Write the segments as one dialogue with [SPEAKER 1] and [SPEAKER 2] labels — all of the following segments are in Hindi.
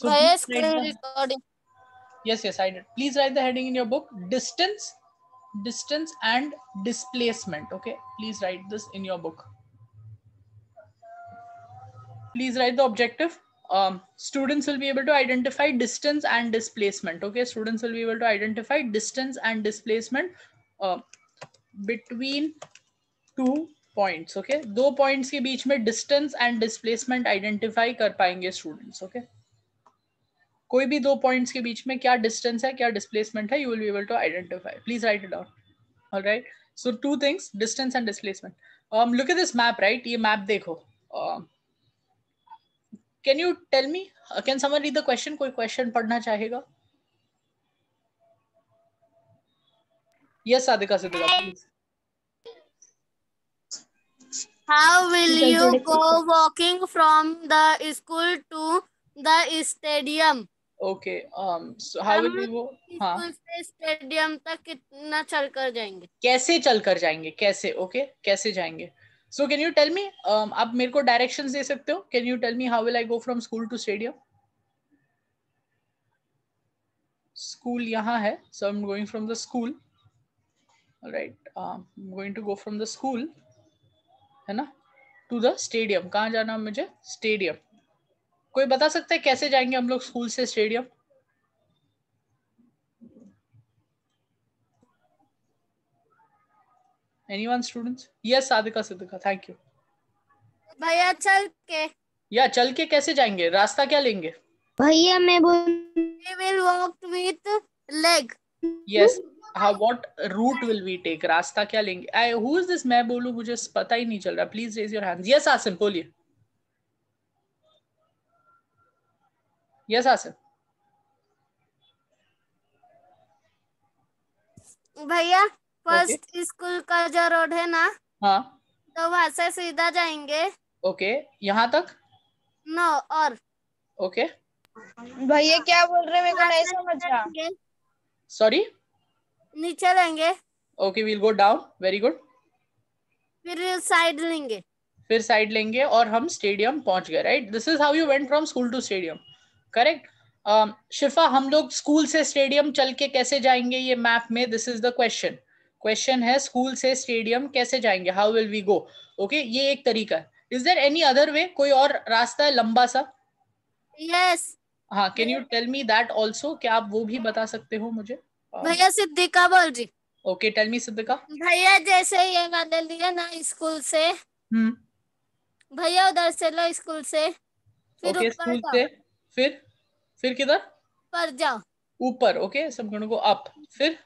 [SPEAKER 1] So
[SPEAKER 2] भैया
[SPEAKER 1] please write
[SPEAKER 2] screen
[SPEAKER 1] the,
[SPEAKER 2] recording.
[SPEAKER 1] yes, I did. Please write the heading in your book: distance and displacement. Okay, please write this in your book. Please write the objective. Students will be able to identify distance and displacement. Okay, students will be able to identify distance and displacement uh, between 2 points. Okay, 2 points के बीच में distance and displacement identify कर पाएंगे students. Okay, कोई भी 2 points के बीच में क्या distance है, क्या displacement है, you will be able to identify. Please write it down. All right. So 2 things: distance and displacement. Look at this map, right? ये map देखो. Can you tell me? Can someone read the question? कोई question पढ़ना चाहेगा? Yes, Sadhika, please.
[SPEAKER 2] How will you go walking from the school to the stadium?
[SPEAKER 1] Okay. So how will you go? हाँ.
[SPEAKER 2] स्कूल से स्टेडियम तक कितना चलकर जाएंगे?
[SPEAKER 1] कैसे चलकर जाएंगे? कैसे? Okay. कैसे जाएंगे? So can you tell me? आप मेरे को directions दे सकते हो? Can you tell me how will I go from school to stadium? School यहाँ है. So I'm going from the school. All right. I'm going to go from the school. है ना? To the stadium. कहाँ जाना मुझे? Stadium. कोई बता सकता है कैसे जाएंगे हम लोग स्कूल से stadium? Anyone, students? Yes, Sadhika, Siddhika, thank you.
[SPEAKER 2] भैया चल के।
[SPEAKER 1] या चल के कैसे जाएंगे? रास्ता क्या लेंगे?
[SPEAKER 3] भैया मैं
[SPEAKER 2] We will walk with leg.
[SPEAKER 1] Yes. How, what route will we take? रास्ता क्या लेंगे? Who is this? मैं बोलूं, मुझे पता ही नहीं चल रहा. Please raise your hands. Yes, Asim, बोलिए. Yes, Asim.
[SPEAKER 2] भैया फर्स्ट स्कूल का जो रोड है ना,
[SPEAKER 1] हाँ,
[SPEAKER 2] तो वहां से सीधा जाएंगे।
[SPEAKER 1] ओके. यहाँ तक?
[SPEAKER 2] नो और
[SPEAKER 1] ओके.
[SPEAKER 3] भैया क्या बोल रहे हैं, मेरे को नहीं समझा।
[SPEAKER 1] सॉरी.
[SPEAKER 2] नीचे लेंगे,
[SPEAKER 1] okay, we'll go down. Very good.
[SPEAKER 2] फिर साइड लेंगे,
[SPEAKER 1] फिर साइड लेंगे और हम स्टेडियम पहुंच गए. Right? This is how you went from school to stadium. Correct. Shifa, हम लोग स्कूल से स्टेडियम चल के कैसे जाएंगे? ये मैप में this is the question. Question है स्कूल से स्टेडियम कैसे जाएंगे? How will we go? Okay, ये एक तरीका है. Is there any other way? कोई और रास्ता है लंबा सा?
[SPEAKER 2] यस।
[SPEAKER 1] हाँ, can you tell me that also? क्या आप वो भी बता सकते हो मुझे?
[SPEAKER 2] भैया सिद्धिका बोल रही।
[SPEAKER 1] Okay, tell me Siddhika.
[SPEAKER 2] भैया जैसे ये मैंने लिया ना स्कूल से, भैया उधर से लो स्कूल से, फिर
[SPEAKER 1] ओके,
[SPEAKER 2] ऊपर
[SPEAKER 1] स्कूल
[SPEAKER 2] जाओ,
[SPEAKER 1] से फिर किधर?
[SPEAKER 2] पर जाओ,
[SPEAKER 1] ऊपर. ओके, सब गोना गो अप. फिर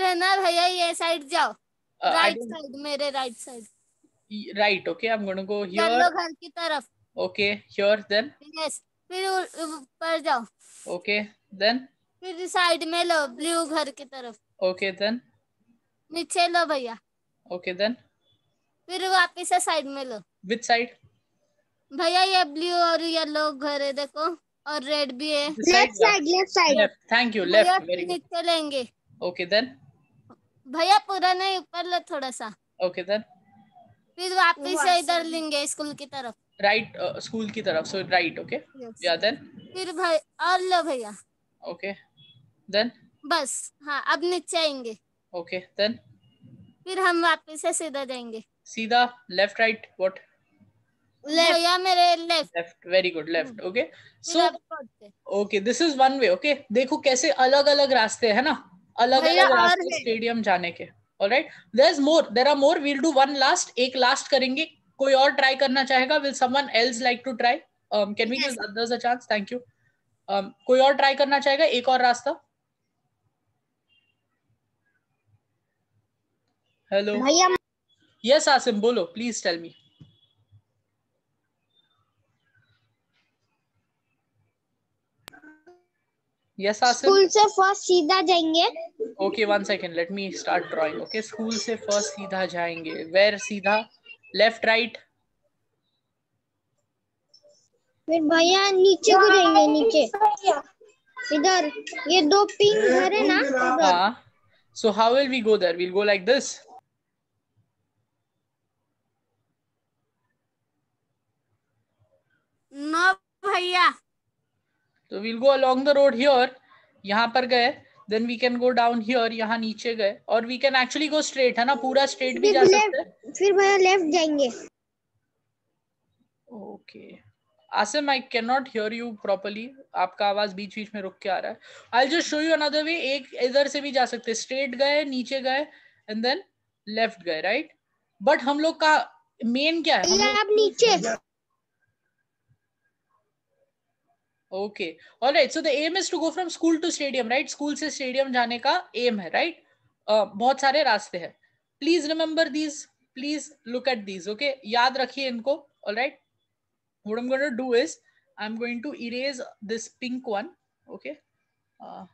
[SPEAKER 2] है ना भैया ये साइड जाओ,
[SPEAKER 1] I
[SPEAKER 2] राइट
[SPEAKER 1] don't,
[SPEAKER 2] साइड, मेरे right side,
[SPEAKER 1] right. Okay, I'm going to go here.
[SPEAKER 2] Yellow घर की तरफ।
[SPEAKER 1] Okay, here then.
[SPEAKER 2] यस, फिर ऊपर जाओ,
[SPEAKER 1] Okay, then.
[SPEAKER 2] फिर साइड में लो ब्लू घर की तरफ,
[SPEAKER 1] Okay, then.
[SPEAKER 2] नीचे लो भैया,
[SPEAKER 1] Okay, then.
[SPEAKER 2] फिर वापिस से साइड में लो।
[SPEAKER 1] Which side?
[SPEAKER 2] भैया ये ब्लू और येलो घर है देखो, और रेड भी है।
[SPEAKER 1] This side.
[SPEAKER 3] Left side.
[SPEAKER 1] Left. Thank you.
[SPEAKER 2] भैया
[SPEAKER 1] Left. Very good.
[SPEAKER 2] नीचे लेंगे।
[SPEAKER 1] Okay, then.
[SPEAKER 2] भैया पूरा नहीं, ऊपर लो थोड़ा सा,
[SPEAKER 1] Okay, then.
[SPEAKER 2] फिर वापिस से इधर लेंगे स्कूल की तरफ।
[SPEAKER 1] Right. School की तरफ. So right. Okay. Yeah. Then.
[SPEAKER 2] फिर भाई और लो भैया।
[SPEAKER 1] Okay. Then.
[SPEAKER 2] बस हाँ, अब नीचे आएंगे।
[SPEAKER 1] Okay. Then.
[SPEAKER 2] फिर हम वापिस से सीधा जाएंगे।
[SPEAKER 1] सीधा. Left. Right. What?
[SPEAKER 2] भैया मेरे left.
[SPEAKER 1] Left. Very good. Left. Okay. So.
[SPEAKER 2] फिर
[SPEAKER 1] Okay. This is one way. Okay. देखो कैसे अलग अलग रास्ते है ना, अलग
[SPEAKER 2] भैया
[SPEAKER 1] अलग
[SPEAKER 2] और
[SPEAKER 1] रास्ते
[SPEAKER 2] है।
[SPEAKER 1] स्टेडियम जाने के. Alright. There's more. There are more. We'll do one last. एक last करेंगे. कोई और ट्राई करना चाहेगा? Will someone else like to try? Can we give others a chance? Thank you. कोई और ट्राई करना चाहेगा? एक और रास्ता. Hello.
[SPEAKER 3] भैया
[SPEAKER 1] Yes, Asim, बोलो. Please tell me. Yes, Asim.
[SPEAKER 3] School से फर्स्ट सीधा जाएंगे।
[SPEAKER 1] Okay, 1 second. Let me start drawing. Okay, school से first सीधा जाएंगे. Where सीधा? Left, right.
[SPEAKER 3] फिर भैया नीचे को जाएंगे, नीचे इधर ये 2 पिंक घर है ना उधर।
[SPEAKER 1] हाँ. So how will we go there? We'll go like this.
[SPEAKER 2] No भैया,
[SPEAKER 1] तो we'll go along the road here, यहाँ पर गए, then we can go down here, यहाँ नीचे गए, और we can actually go straight, है ना, पूरा straight भी जा सकते हैं।
[SPEAKER 3] फिर भैया लेफ्ट जाएंगे।
[SPEAKER 1] Okay. Asim, I cannot hear you properly. आपका आवाज बीच बीच में रुक के आ रहा है। I'll just show you another way. एक इधर से भी जा सकते हैं, straight गए, नीचे गए, and then left गए, right? But हम लोग का main क्या है?
[SPEAKER 3] आप नीचे।
[SPEAKER 1] Okay. All right. So the aim is to go from school to stadium, right? School से stadium जाने का aim है, right? बहुत सारे रास्ते हैं। Please remember these. Please look at these. Okay. याद रखिए इनको. All right. What I'm going to do is I'm going to erase this pink one. Okay. All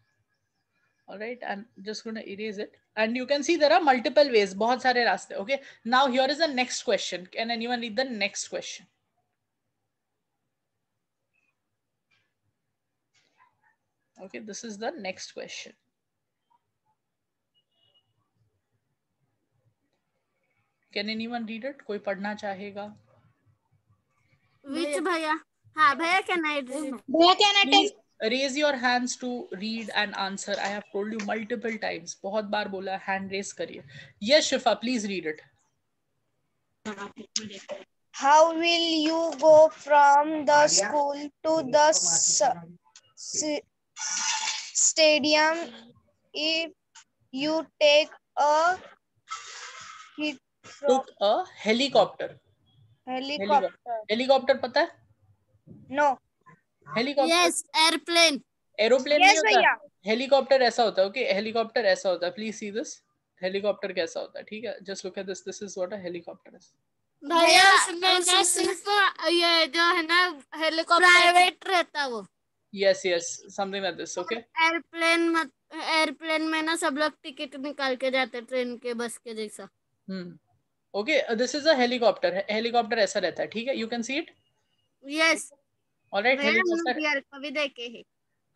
[SPEAKER 1] right. I'm just going to erase it. And you can see there are multiple ways. बहुत सारे रास्ते. Okay. Now here is the next question. Can anyone read the next question? Okay. This is the next question. Can anyone read it? कोई पढ़ना चाहेगा?
[SPEAKER 2] Which भैया? हाँ भैया, can I read?
[SPEAKER 3] भैया can I
[SPEAKER 1] Please raise your hands to read and answer. I have told you multiple times. बहुत बार बोला hand raise करिए. Yes, Shifa, please read it.
[SPEAKER 3] How will you go from the school to the stadium if you take a
[SPEAKER 1] Took a helicopter. Helicopter पता है?
[SPEAKER 3] No.
[SPEAKER 1] Helicopter.
[SPEAKER 2] Yes, airplane.
[SPEAKER 1] Aeroplane
[SPEAKER 3] Yes,
[SPEAKER 1] नहीं होता।
[SPEAKER 3] भैया।
[SPEAKER 1] Helicopter ऐसा होता है, okay? Helicopter ऐसा होता है। Please see this. Helicopter कैसा होता है, ठीक है? Just look at this. This is what a helicopter is.
[SPEAKER 2] भैया उसमें ना सिर्फ ये जो है ना हेलीकॉप्टर प्राइवेट रहता वो।
[SPEAKER 1] Yes, yes, something like this, okay?
[SPEAKER 2] Airplane में ना सब लोग टिकट निकाल के जाते ट्रेन के बस के जैसा।
[SPEAKER 1] Okay, this is a helicopter. Helicopter ऐसा रहता है, ठीक है? You can see it?
[SPEAKER 2] Yes.
[SPEAKER 1] All right, helicopter.
[SPEAKER 2] यार कभी देखे हैं।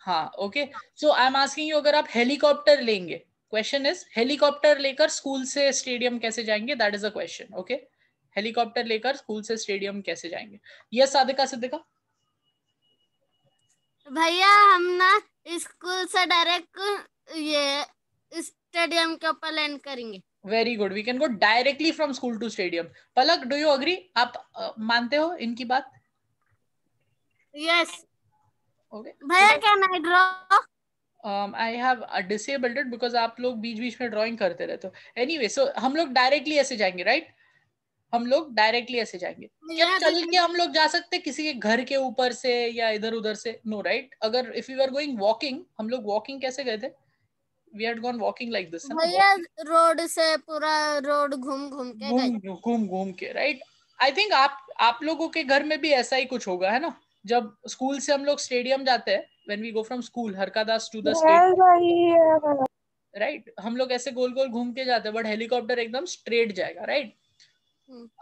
[SPEAKER 1] हाँ, okay. So I'm asking you, अगर आप हेलीकॉप्टर लेंगे, question is हेलीकॉप्टर लेकर स्कूल से स्टेडियम कैसे जाएंगे? That is the question, okay? Helicopter लेकर स्कूल से स्टेडियम कैसे जाएंगे? Yes, Sadiqa Siddiqa.
[SPEAKER 2] भैया हम ना स्कूल से डायरेक्ट ये स्टेडियम के ऊपर लैंड करेंगे।
[SPEAKER 1] Very good. We can go directly from school to stadium. Palak, do you agree? आप मानते हो इनकी बात?
[SPEAKER 2] Yes.
[SPEAKER 1] Okay.
[SPEAKER 2] भैया can I draw?
[SPEAKER 1] I have disabled it because आप लोग बीच बीच में ड्राइंग करते रहते हो. Anyway, so हम लोग डायरेक्टली ऐसे जाएंगे, राइट? हम लोग डायरेक्टली ऐसे जाएंगे. क्या चल के हम लोग जा सकते हैं किसी के घर के ऊपर से या इधर उधर से? No, right? अगर if we were going walking, हम लोग वॉकिंग कैसे गए थे? We had gone walking like this.
[SPEAKER 2] भैया रोड से पूरा रोड घूम के,
[SPEAKER 1] राइट? आई थिंक आप लोगों के घर में भी ऐसा ही कुछ होगा, है ना? जब स्कूल से हम लोग स्टेडियम जाते हैं, when we go from school Harkadas to the stadium, right? हम लोग ऐसे गोल गोल घूम के जाते हैं, बट हेलीकॉप्टर एकदम स्ट्रेट जाएगा, राइट?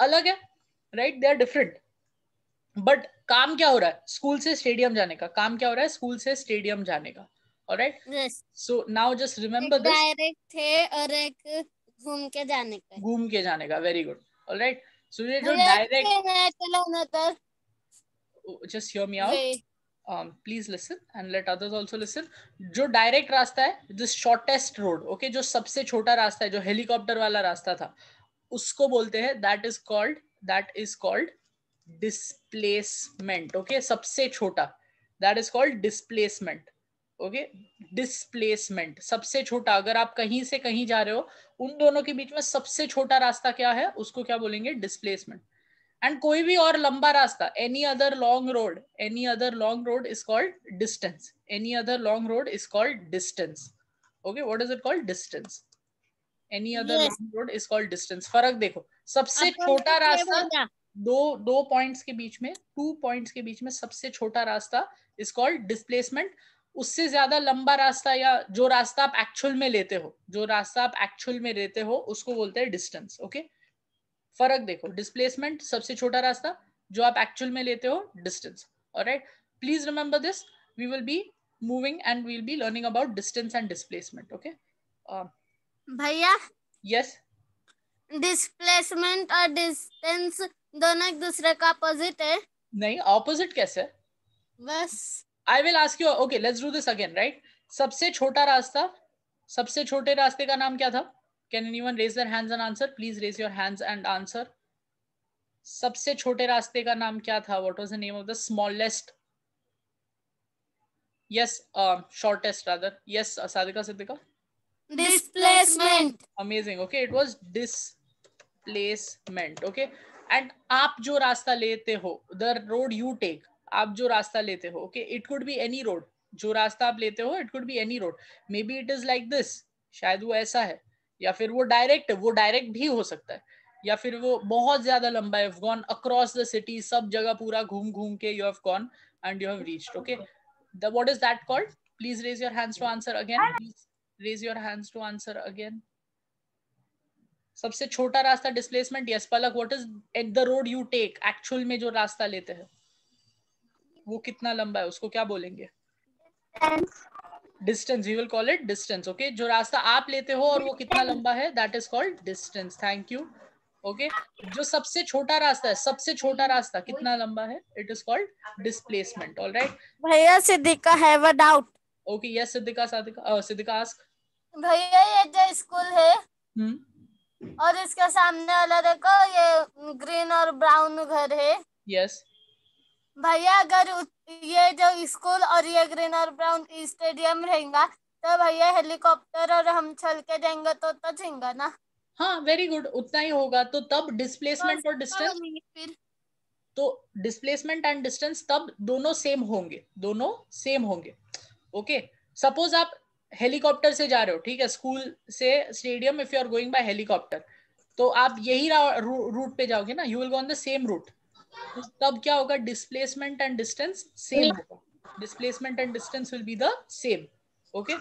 [SPEAKER 1] अलग है, right? They are different. But काम क्या हो रहा है स्कूल से स्टेडियम जाने का? काम क्या हो रहा है स्कूल से स्टेडियम जाने का? Alright.
[SPEAKER 2] Yes.
[SPEAKER 1] So now just remember this.
[SPEAKER 2] Direct थे और एक घूम के जाने का. Very good. Alright. So ये जो direct, just hear me out. Please listen and let others also listen. जो डायरेक्ट रास्ता है, this shortest road, okay, जो सबसे छोटा रास्ता है, जो हेलीकॉप्टर वाला रास्ता था, उसको बोलते हैं that is called displacement. Okay, सबसे छोटा, that is called displacement. Okay, displacement, सबसे छोटा. अगर आप कहीं से कहीं जा रहे हो, उन दोनों के बीच में सबसे छोटा रास्ता क्या है, उसको क्या बोलेंगे? डिस्प्लेसमेंट. एंड कोई भी और लंबा रास्ता, any other long road is called distance. Any other long road is called distance. Okay, what is it called? Distance. Any other long road is called distance. फर्क देखो, सबसे छोटा रास्ता दो पॉइंट्स के बीच में, 2 पॉइंट्स के बीच में सबसे छोटा रास्ता इज कॉल्ड डिस्प्लेसमेंट. उससे ज्यादा लंबा रास्ता या जो रास्ता आप एक्चुअल में लेते हो, उसको बोलते हैं डिस्टेंस. ओके, फर्क देखो, डिस्प्लेसमेंट सबसे छोटा रास्ता, जो आप एक्चुअल में लेते हो distance. Alright, please remember this. We will be moving and we will be learning about distance and displacement. Okay भैया?
[SPEAKER 1] यस.
[SPEAKER 2] डिस्प्लेसमेंट और डिस्टेंस दोनों एक दूसरे का अपोजिट है?
[SPEAKER 1] नहीं, ऑपोजिट कैसे?
[SPEAKER 2] बस I will ask you. Okay, let's do this again, right? सबसे छोटा रास्ता, सबसे छोटे रास्ते का नाम क्या था? Can anyone raise their hands and answer? Please raise your hands and answer. सबसे छोटे रास्ते का नाम क्या था? What was the name of the smallest? Yes, shortest rather. Yes, Sadika, Siddhika.
[SPEAKER 4] Displacement.
[SPEAKER 2] Amazing. Okay, it was displacement. Okay, and आप जो रास्ता लेते हो, the road you take, आप जो रास्ता लेते हो, okay, it could be any road. जो रास्ता आप लेते हो, it could be any road. Maybe it is like this. शायद वो ऐसा है, या फिर वो डायरेक्ट है, वो डायरेक्ट भी हो सकता है, या फिर वो बहुत ज्यादा लंबा है. You've gone across the city, सब जगह पूरा घूम घूम के you have gone and you have reached. Okay, what is that called? Please raise your hands to answer again. Please raise your hands to answer again. सबसे छोटा रास्ता displacement. Yes Palak, what is the road you take? Actual में जो रास्ता लेते हैं वो कितना लंबा है, उसको क्या बोलेंगे? Distance. We will call it distance. Okay, जो रास्ता आप लेते हो और वो कितना लंबा है, that is called distance. Thank you. Okay, जो सबसे छोटा रास्ता है, सबसे छोटा रास्ता कितना लंबा है, it is called displacement. Alright
[SPEAKER 4] भैया Siddhika have a doubt.
[SPEAKER 2] Okay, yes Siddhika. Siddhika ask.
[SPEAKER 4] भैया ये जो स्कूल है और इसके सामने वाला देखो ये ग्रीन और ब्राउन घर है.
[SPEAKER 2] यस
[SPEAKER 4] भैया अगर ये जो स्कूल और ये ग्रीन और ब्राउन स्टेडियम रहेगा तो भैया हेलीकॉप्टर और हम चल के जाएंगे तो जाएंगे ना.
[SPEAKER 2] हाँ, वेरी गुड, उतना ही होगा. तो तब डिस्प्लेसमेंट और डिस्टेंस,
[SPEAKER 4] फिर
[SPEAKER 2] तो डिस्प्लेसमेंट एंड डिस्टेंस तब दोनों सेम होंगे, दोनों सेम होंगे. ओके, सपोज आप हेलीकॉप्टर से जा रहे हो, ठीक है, स्कूल से stadium, if you are going by helicopter, तो आप यही रूट पे जाओगे ना, you will go on the same route. तब क्या होगा? डिस्प्लेसमेंट एंड डिस्टेंस सेम होगा. Displacement and distance will be the same. Okay,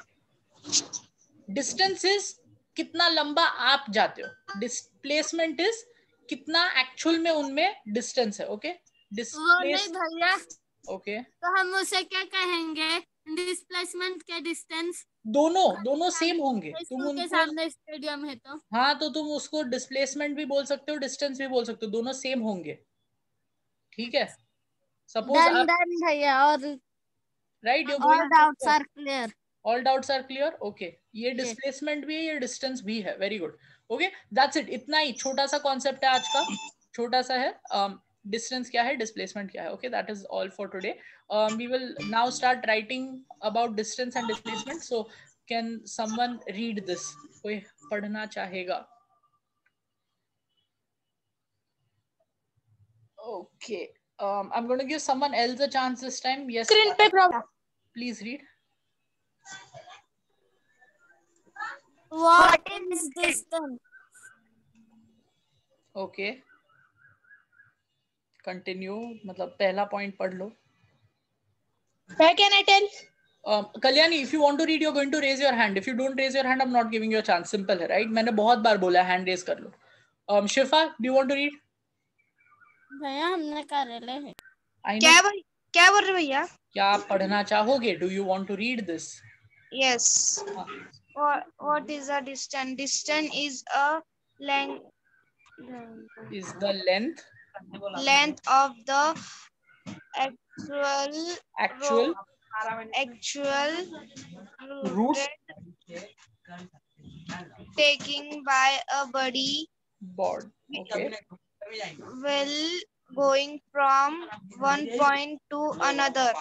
[SPEAKER 2] distance is कितना लंबा आप जाते हो, डिस्प्लेसमेंट इज कितना एक्चुअल में उनमें डिस्टेंस है. ओके,
[SPEAKER 4] नहीं भैया.
[SPEAKER 2] ओके,
[SPEAKER 4] तो हम उसे क्या कहेंगे? डिस्प्लेसमेंट के डिस्टेंस
[SPEAKER 2] दोनों सेम होंगे. तुम
[SPEAKER 4] उनके
[SPEAKER 2] उनको,
[SPEAKER 4] सामने स्टेडियम है तो
[SPEAKER 2] हाँ, तो तुम उसको डिस्प्लेसमेंट भी बोल सकते हो, डिस्टेंस भी बोल सकते हो, दोनों सेम होंगे. ठीक है, सपोज आप
[SPEAKER 4] भैया और
[SPEAKER 2] right,
[SPEAKER 4] all doubts are clear.
[SPEAKER 2] All doubts are clear. Okay, ये डिस्प्लेसमेंट भी है, ये डिस्टेंस भी है. Very good. Okay, that's it. इतना ही छोटा सा कॉन्सेप्ट है आज का, छोटा सा है. डिस्टेंस क्या है, डिस्प्लेसमेंट क्या है. Okay, that is all for today. We will now start writing about distance and displacement. So can someone read this? कोई पढ़ना चाहेगा? Okay, I'm going to give someone else a chance this time. Yes,
[SPEAKER 3] Screen पे problem.
[SPEAKER 2] Please read.
[SPEAKER 4] What is distance?
[SPEAKER 2] Okay, continue. मतलब पहला पॉइंट पढ़ लो.
[SPEAKER 3] Where can I tell?
[SPEAKER 2] Kalyani, if you want to read, you're going to raise your hand. If you don't raise your hand, I'm not giving you a chance. Simple है, right? मैंने बहुत बार बोला hand raise कर लो. Shifa, do you want to read?
[SPEAKER 4] भैया हमने कर ले हैं.
[SPEAKER 3] क्या बोल रहे भैया?
[SPEAKER 2] क्या आप पढ़ना चाहोगे? Do you want to read this?
[SPEAKER 3] Yes. What is a distance? Distance is a length.
[SPEAKER 2] Is the length
[SPEAKER 3] Of the actual
[SPEAKER 2] route
[SPEAKER 3] taken by a body.
[SPEAKER 2] Okay.
[SPEAKER 3] Well, going from one point to another.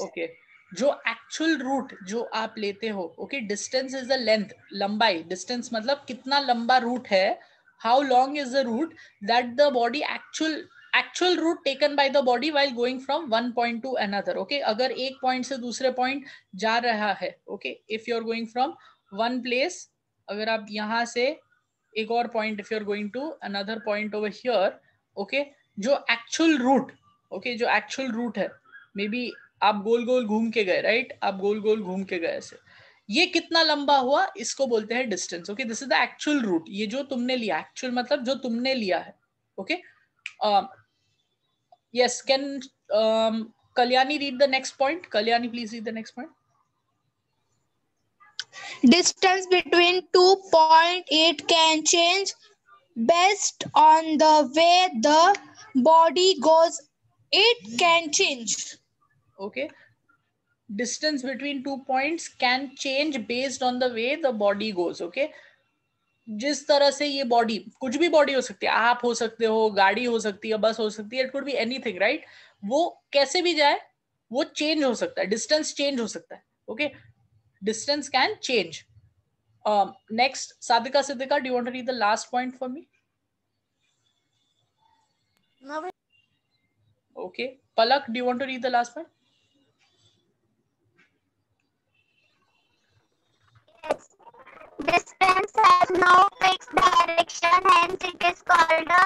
[SPEAKER 2] Okay. जो एक्चुअल रूट जो आप लेते हो, okay, distance is the length, लंबाई. डिस्टेंस मतलब कितना लंबा रूट है, how long is the route that the body actual route taken by the body while going from one point to another. Okay, अगर एक पॉइंट से दूसरे पॉइंट जा रहा है, okay, if you are going from one place, अगर आप यहाँ से एक और point, if you are going to another point over here, okay, जो एक्चुअल रूट, ओके, जो एक्चुअल रूट है, मे बी आप गोल गोल घूम के गए, राइट, आप गोल गोल घूम के गए ऐसे, ये कितना लंबा हुआ, इसको बोलते हैं distance. Okay, this is the actual route. ये जो तुमने लिया, एक्चुअल मतलब जो तुमने लिया है. Okay, yes, can Kalyani read the next point? Kalyani, please read the next point.
[SPEAKER 3] Distance between 2 points can change based on the way the body goes. It can change.
[SPEAKER 2] Okay, distance between 2 points can change based on the way the body goes. Okay, जिस तरह से ये बॉडी, कुछ भी बॉडी हो सकती है, आप हो सकते हो, गाड़ी हो सकती है, बस हो सकती है, it could be anything, right? वो कैसे भी जाए वो चेंज हो सकता है, डिस्टेंस चेंज हो सकता है. Okay, distance can change. Next, Sadika Siddika, do you want to read the last point for me?
[SPEAKER 4] No, bhaiya.
[SPEAKER 2] Okay, Palak, do you want to read the last point?
[SPEAKER 5] Yes. Distance has no fixed direction, hence it is called a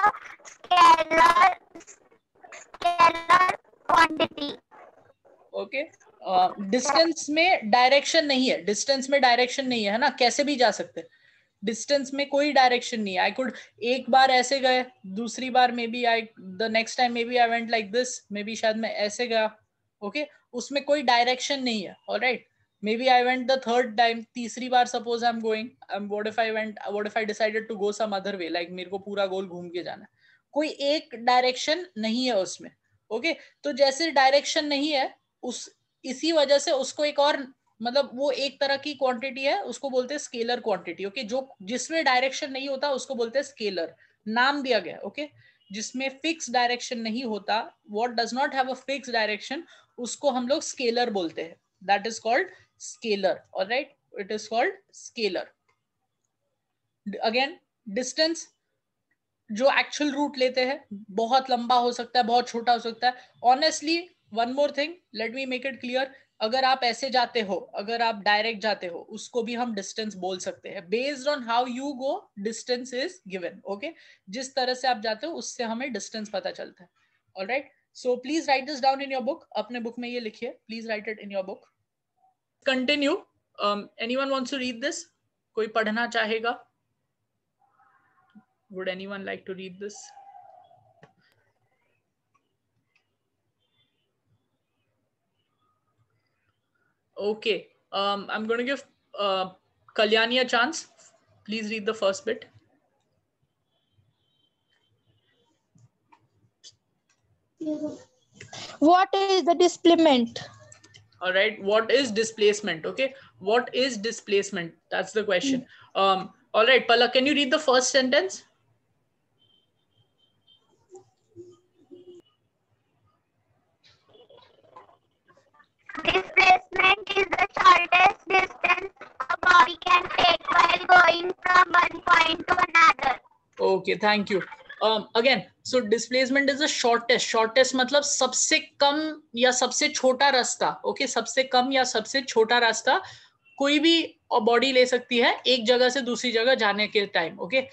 [SPEAKER 5] scalar quantity.
[SPEAKER 2] Okay, distance में डायरेक्शन नहीं है, डिस्टेंस में डायरेक्शन नहीं है ना, कैसे भी जा सकते हैं. डिस्टेंस में कोई डायरेक्शन नहीं है. आई कुड एक बार ऐसे गए, दूसरी बार maybe I, the next time maybe I went like this, maybe शायद मैं ऐसे गया. ओके, उसमें कोई डायरेक्शन नहीं है. Alright, maybe I went the third time, तीसरी बार suppose I am going, what if I decided to go some other way, like मेरे को पूरा गोल घूम के जाना, कोई एक डायरेक्शन नहीं है उसमें. ओके, तो जैसे डायरेक्शन नहीं है, उस इसी वजह से उसको एक और, मतलब वो एक तरह की क्वांटिटी है, उसको बोलते हैं स्केलर क्वांटिटी. ओके, जो जिसमें डायरेक्शन नहीं होता उसको बोलते हैं स्केलर, नाम दिया गया. ओके, जिसमें फिक्स डायरेक्शन नहीं होता, what does not have a fix direction, उसको हम लोग स्केलर बोलते हैं. That is called scalar. Alright, it is called scalar. Again, distance जो एक्चुअल रूट लेते हैं, बहुत लंबा हो सकता है, बहुत छोटा हो सकता है. Honestly, one more thing, let me make it clear, अगर आप ऐसे जाते हो, अगर आप डायरेक्ट जाते हो, उसको भी हम डिस्टेंस बोल सकते हैं. Based on how you go, distance is given. Okay, जिस तरह से आप जाते हो उससे हमें डिस्टेंस पता चलता है. Alright, so please write this down in your book. अपने बुक में ये लिखिए, please write it in your book. Continue. Anyone wants to read this? कोई पढ़ना चाहेगा? Would anyone like to read this? Okay, I'm going to give Kalyani a chance. Please read the first bit.
[SPEAKER 3] What is the displacement?
[SPEAKER 2] All right, what is displacement? Okay, what is displacement? That's the question. All right, Palak, can you read the first sentence?
[SPEAKER 5] Displacement is the shortest distance a body can take while going from one point to another.
[SPEAKER 2] Okay, thank you. Again, so displacement is the shortest. Shortest मतलब सबसे कम या सबसे छोटा रास्ता. Okay, सबसे कम या सबसे छोटा रास्ता कोई भी बॉडी ले सकती है एक जगह से दूसरी जगह जाने के time. Okay,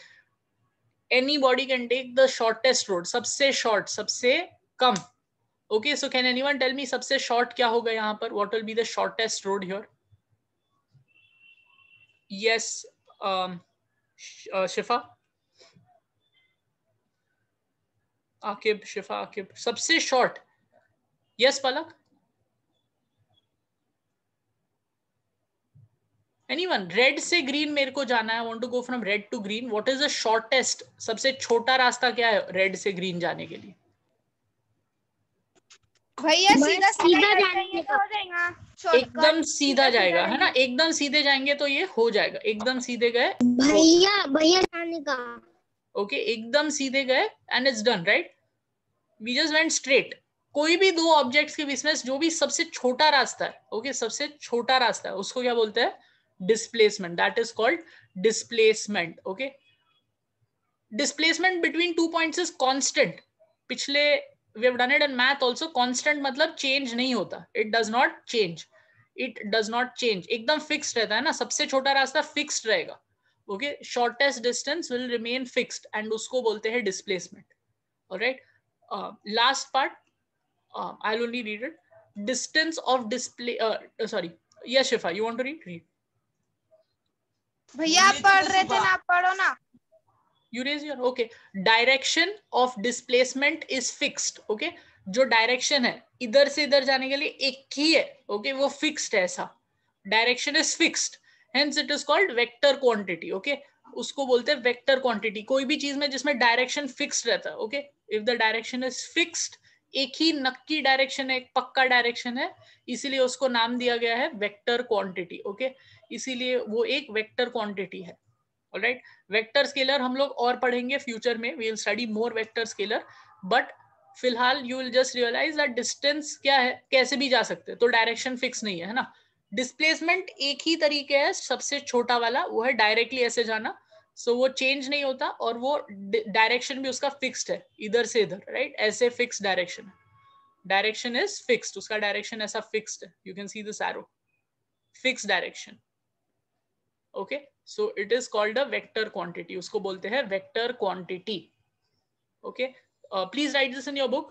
[SPEAKER 2] any body can take the shortest road. सबसे short, सबसे कम. Okay, so can anyone tell me सबसे short क्या होगा यहाँ पर? What will be the shortest road here? Yes, Shifa. Aqib, Shifa, Aqib, सबसे short. Yes Palak. Anyone? Red से ग्रीन मेरे को जाना है. I want to go from red to green. What is the shortest, सबसे छोटा रास्ता क्या है रेड से ग्रीन जाने के लिए?
[SPEAKER 3] भैया सीधा सीधा
[SPEAKER 5] जाएंगे तो हो जाएगा.
[SPEAKER 2] एकदम सीधा जाएगा, है ना? एकदम सीधे जाएंगे तो ये हो जाएगा. एकदम सीधे गए
[SPEAKER 3] भैया, भैया जाने का.
[SPEAKER 2] ओके, एकदम सीधे गए and it's done, right? We just went straight. कोई भी दो ऑब्जेक्ट्स के बीच में जो भी सबसे छोटा रास्ता है, ओके, सबसे छोटा रास्ता है, उसको क्या बोलते हैं? Displacement. That is called displacement. Okay, displacement between 2 points is constant. पिछले we have done it in math also. constant मतलब चेंज नहीं होता. it does not change. it does not change. एकदम फिक्स्ड रहता है ना. सबसे छोटा रास्ता फिक्स्ड रहेगा. Okay, shortest distance will remain fixed and उसको बोलते हैं displacement. Alright, last part I'll only read it. distance of display sorry, yes Shifa, you want to read?
[SPEAKER 3] भैया आप पढ़ रहे थे ना, आप पढ़ो ना.
[SPEAKER 2] You raise your, okay. Direction of displacement is fixed. Okay, जो डायरेक्शन है इधर से इधर जाने के लिए एक ही है. Okay, वो फिक्स्ड है. ऐसा direction is fixed, hence it is called vector quantity. Okay, उसको बोलते हैं वेक्टर क्वांटिटी. कोई भी चीज में जिसमें डायरेक्शन फिक्स्ड रहता है. Okay, if the direction is fixed, एक ही नक्की डायरेक्शन है, एक पक्का डायरेक्शन है, इसीलिए उसको नाम दिया गया है वेक्टर क्वांटिटी। ओके, इसीलिए वो एक वेक्टर क्वांटिटी है। ऑलराइट, वेक्टर स्केलर हम लोग और पढ़ेंगे फ्यूचर में, we will study more vector scalar, but फिलहाल you will just realise that distance क्या है, कैसे भी जा सकते हैं, तो डायरेक्शन फिक्स नहीं है ना। डिस्प्लेसमेंट एक ही तरीके है, सबसे छोटा वाला वो है डायरेक्टली ऐसे जाना, सो वो चेंज नहीं होता, और वो डायरेक्शन भी उसका फिक्स्ड है, इधर से इधर, राइट, ऐसे fix direction, direction is fixed, उसका डायरेक्शन ऐसा फिक्स्ड है, you can see this arrow, fix direction. Okay, so it is called a vector quantity, उसको बोलते हैं vector quantity. Okay, please write this in your book,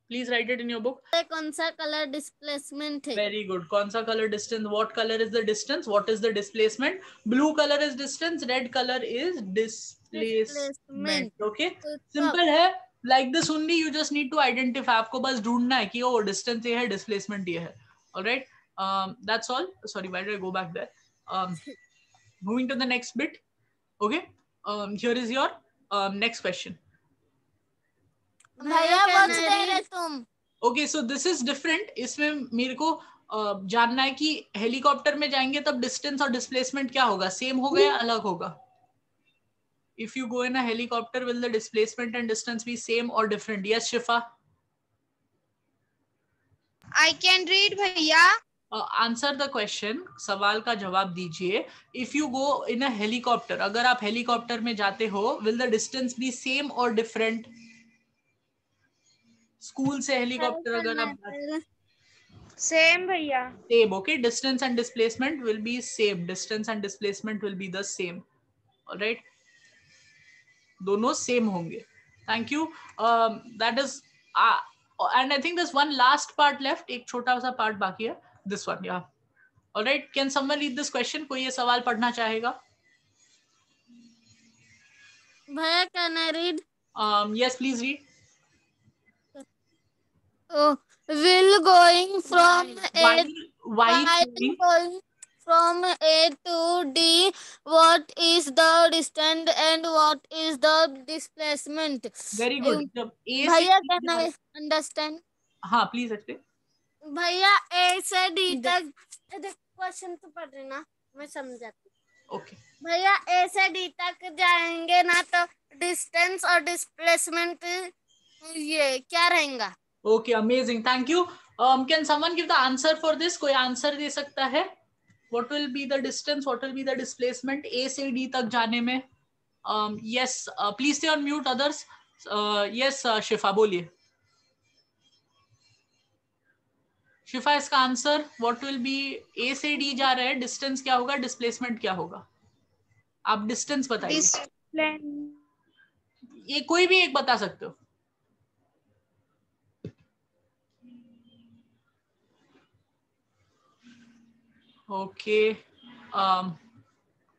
[SPEAKER 2] please write it in your book.
[SPEAKER 4] कौन सा कलर डिस्प्लेसमेंट है?
[SPEAKER 2] वेरी गुड, कौन सा colour distance, what colour is the distance, what is the displacement, blue colour is distance, red colour is displacement. Okay, simple है, like this only, you just need to identify, आपको बस ढूंढना है कि वो डिस्टेंस ये है, डिस्प्लेसमेंट ये है। Alright, that's all, sorry why did I go back there. Moving to the next bit. Okay, here is your next question.
[SPEAKER 4] भैया बच गए तुम।
[SPEAKER 2] Okay, so this is different. इसमें मेरे को जानना है कि हेलीकॉप्टर में जाएंगे तब डिस्टेंस और डिस्प्लेसमेंट क्या होगा, सेम होगा या अलग होगा? If you go in a helicopter, will the displacement and distance be same or different? Yes, Shifa.
[SPEAKER 3] I can read भैया।
[SPEAKER 2] आंसर द क्वेश्चन, सवाल का जवाब दीजिए। If you go in a helicopter, अगर आप हेलीकॉप्टर में जाते हो, will the distance B same और डिफरेंट? स्कूल से हेलीकॉप्टर अगर आप,
[SPEAKER 3] सेम भैया।
[SPEAKER 2] Same. Okay, distance and displacement will be same, distance and displacement will be the same. Alright, दोनों सेम होंगे। Thank you, that is, and I think this one last part left, एक छोटा सा पार्ट बाकी है, this one, yeah. All right, can someone read this question? कोई ये सवाल पढ़ना चाहेगा?
[SPEAKER 4] भैया can I read?
[SPEAKER 2] Yes, please read.
[SPEAKER 4] Oh, will going from
[SPEAKER 2] while
[SPEAKER 4] going from A to D, what is the distance and what is the displacement?
[SPEAKER 2] Very good.
[SPEAKER 4] भैया can I understand?
[SPEAKER 2] हाँ, please explain.
[SPEAKER 4] भैया ए से डी तक क्वेश्चन तो पढ़ रही ना, मैं समझाती।
[SPEAKER 2] ओके,
[SPEAKER 4] भैया ए से डी तक जाएंगे ना, तो डिस्टेंस और डिस्प्लेसमेंट ये क्या रहेगा?
[SPEAKER 2] Okay, amazing, thank you. Can someone give the answer for this? कोई आंसर दे सकता है? What will be the distance, what will be the displacement A से डी तक जाने में? Yes, please stay on mute others. Yes, Shifa बोलिए। शिफा, इसका answer what will be, A से डी जा रहे हैं, डिस्टेंस क्या होगा, डिस्प्लेसमेंट क्या होगा? आप डिस्टेंस बताइए, ये कोई भी एक बता सकते हो। Okay,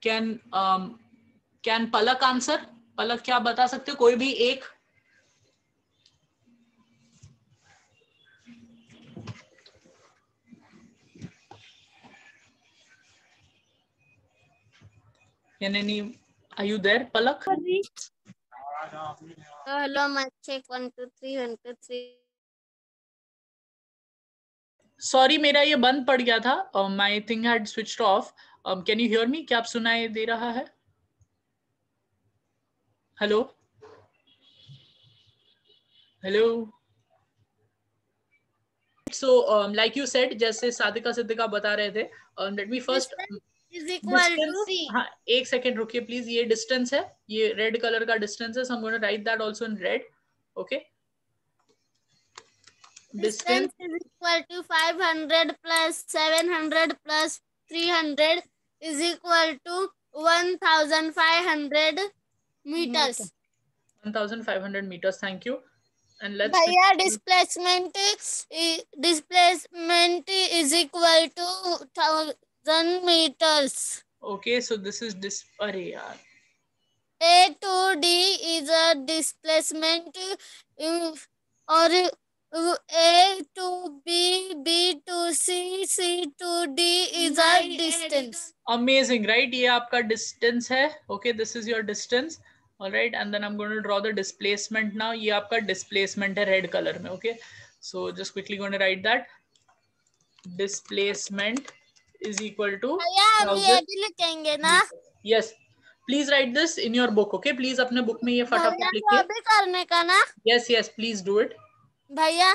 [SPEAKER 2] can Palak answer? Palak क्या बता सकते हो, कोई भी एक? Are you there, Palak?
[SPEAKER 4] Hello, my check 1 2 3 1 2 3.
[SPEAKER 2] Sorry, मेरा ये बंद पड़ गया था, my thing had switched off. Can you hear me? क्या आप सुनाई दे रहा है? Hello, hello. So like you said, जैसे सादिका सिद्दीका बता रहे थे, let me first,
[SPEAKER 4] is equal to
[SPEAKER 2] हाँ, एक सेकेंड रुकिए प्लीज, ये डिस्टेंस है, ये रेड कलर का डिस्टेंस है, so I'm going to write that also in red. Okay,
[SPEAKER 4] distance is equal to 500 plus 700 plus 300 is equal to 1500 meters.
[SPEAKER 2] 1500 meters, thank you. And let's
[SPEAKER 4] भैया displacement is equal to 1000 meters.
[SPEAKER 2] Okay, so this is अरे यार,
[SPEAKER 4] A to D is a displacement, or A to B, B to C, C to D is a distance.
[SPEAKER 2] Amazing, right? ये आपका distance है. Okay, this is your distance. All right, and then I'm going to draw the displacement now. ये आपका displacement है red color में. Okay, So just quickly going to write that displacement is equal to
[SPEAKER 4] भैया हम ये भी लिखेंगे ना?
[SPEAKER 2] Yes, please write this in your book. Okay, please अपने book में ये
[SPEAKER 4] भैया
[SPEAKER 2] फटाफट लिखिए.
[SPEAKER 4] तो अभी करने का ना?
[SPEAKER 2] Yes, yes, please do it.
[SPEAKER 4] भैया